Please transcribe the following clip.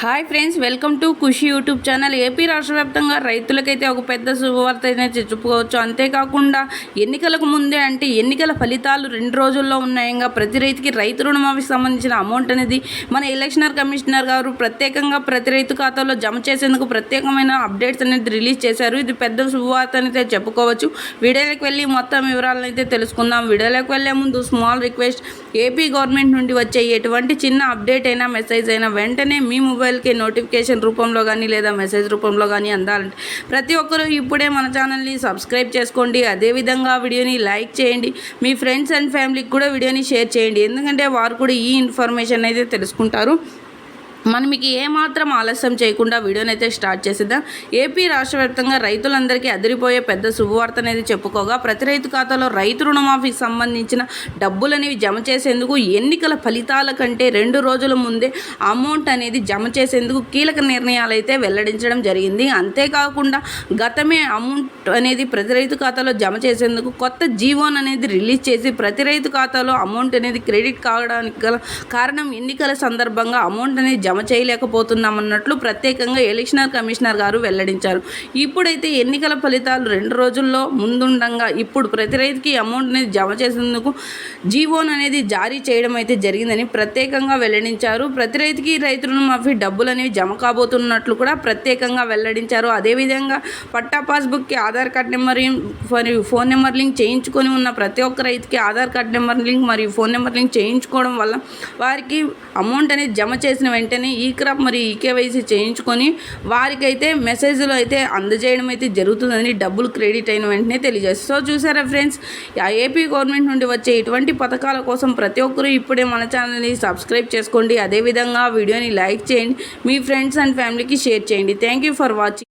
Hi friends, welcome to Khushi YouTube channel. AP రాష్ట్ర వ్యాప్తంగా రైతులకైతే ఒక పెద్ద శుభవార్త అయితే చెప్పుకోవచ్చు. అంతేకాకుండా ఎన్నికలకు ముందే అంటే ఎన్నికల ఫలితాలు 2 రోజుల్లో ఉన్నాయంగా ప్రతి రైతుకి రైతు రుణమాఫీకి సంబంధించిన అమౌంట్ అనేది మన ఎలక్షన్ కమిషనర్ గారు ప్రత్యేకంగా ప్రతి రైతు ఖాతాలో జమ చేసేందుకు ప్రత్యేకమైన అప్డేట్స్ అనేది రిలీజ్ చేశారు. ఇది పెద్ద శుభవార్త అయితే చెప్పుకోవచ్చు. వీడియోలోకి వెళ్ళి మొత్తం వివరాలను అయితే తెలుసుకుందాం. వీడియోలోకి వెళ్ళే ముందు స్మాల్ రిక్వెస్ట్, ఏపీ గవర్నమెంట్ నుండి వచ్చే ఎటువంటి చిన్న అప్డేట్ అయినా మెసేజ్ అయినా వెంటనే మీ మొబైల్కి నోటిఫికేషన్ రూపంలో కానీ లేదా మెసేజ్ రూపంలో కానీ అందాలంటే ప్రతి ఒక్కరూ ఇప్పుడే మన ఛానల్ని సబ్స్క్రైబ్ చేసుకోండి. అదేవిధంగా వీడియోని లైక్ చేయండి. మీ ఫ్రెండ్స్ అండ్ ఫ్యామిలీకి కూడా వీడియోని షేర్ చేయండి, ఎందుకంటే వారు కూడా ఈ ఇన్ఫర్మేషన్ అయితే తెలుసుకుంటారు. మనం మీకు ఏమాత్రం ఆలస్యం చేయకుండా వీడియోని అయితే స్టార్ట్ చేసేద్దాం. ఏపీ రాష్ట్ర వ్యాప్తంగా రైతులందరికీ అదిరిపోయే పెద్ద శుభవార్త అనేది చెప్పుకోగా ప్రతి రైతు ఖాతాలో రైతు రుణమాఫీకి సంబంధించిన డబ్బులు అనేవి జమ చేసేందుకు ఎన్నికల ఫలితాల కంటే 2 రోజుల ముందే అమౌంట్ అనేది జమ చేసేందుకు కీలక నిర్ణయాలు అయితే వెల్లడించడం జరిగింది. అంతేకాకుండా గతమే అమౌంట్ అనేది ప్రతి రైతు ఖాతాలో జమ చేసేందుకు కొత్త జీవోన్ అనేది రిలీజ్ చేసి ప్రతి రైతు ఖాతాలో అమౌంట్ అనేది క్రెడిట్ కావడానికి గల కారణం ఎన్నికల సందర్భంగా అమౌంట్ అనేది జమ చేయలేకపోతున్నామన్నట్లు ప్రత్యేకంగా ఎలక్షన్ కమిషనర్ గారు వెల్లడించారు. ఇప్పుడైతే ఎన్నికల ఫలితాలు 2 రోజుల్లో ముందుండగా ఇప్పుడు ప్రతి రైతుకి అమౌంట్ అనేది జమ చేసేందుకు జీవోన్ అనేది జారీ చేయడం అయితే జరిగిందని ప్రత్యేకంగా వెల్లడించారు. ప్రతి రైతుకి రైతు రుణమాఫీ డబ్బులు అనేవి జమ కాబోతున్నట్లు కూడా ప్రత్యేకంగా వెల్లడించారు. అదేవిధంగా పట్టా పాస్బుక్కి ఆధార్ కార్డ్ నెంబర్ మరియు ఫోన్ నెంబర్ లింక్ చేయించుకొని ఉన్న ప్రతి ఒక్క రైతుకి ఆధార్ కార్డ్ నెంబర్ లింక్ మరియు ఫోన్ నెంబర్ లింక్ చేయించుకోవడం వల్ల వారికి అమౌంట్ అనేది జమ చేసిన వెంటనే ఈ క్రాప్ మరియు ఈకేవైసీ చేయించుకొని వారికైతే మెసేజ్లో అయితే అందజేయడం అయితే జరుగుతుందని డబ్బులు క్రెడిట్ అయిన వెంటనే తెలియజేస్తారు. సో చూసారా ఫ్రెండ్స్, ఏపీ గవర్నమెంట్ నుండి వచ్చే ఇటువంటి పథకాల కోసం ప్రతి ఒక్కరూ ఇప్పుడే మన ఛానల్ని సబ్స్క్రైబ్ చేసుకోండి. అదేవిధంగా వీడియోని లైక్ చేయండి, మీ ఫ్రెండ్స్ అండ్ ఫ్యామిలీకి షేర్ చేయండి. Thank you for watching.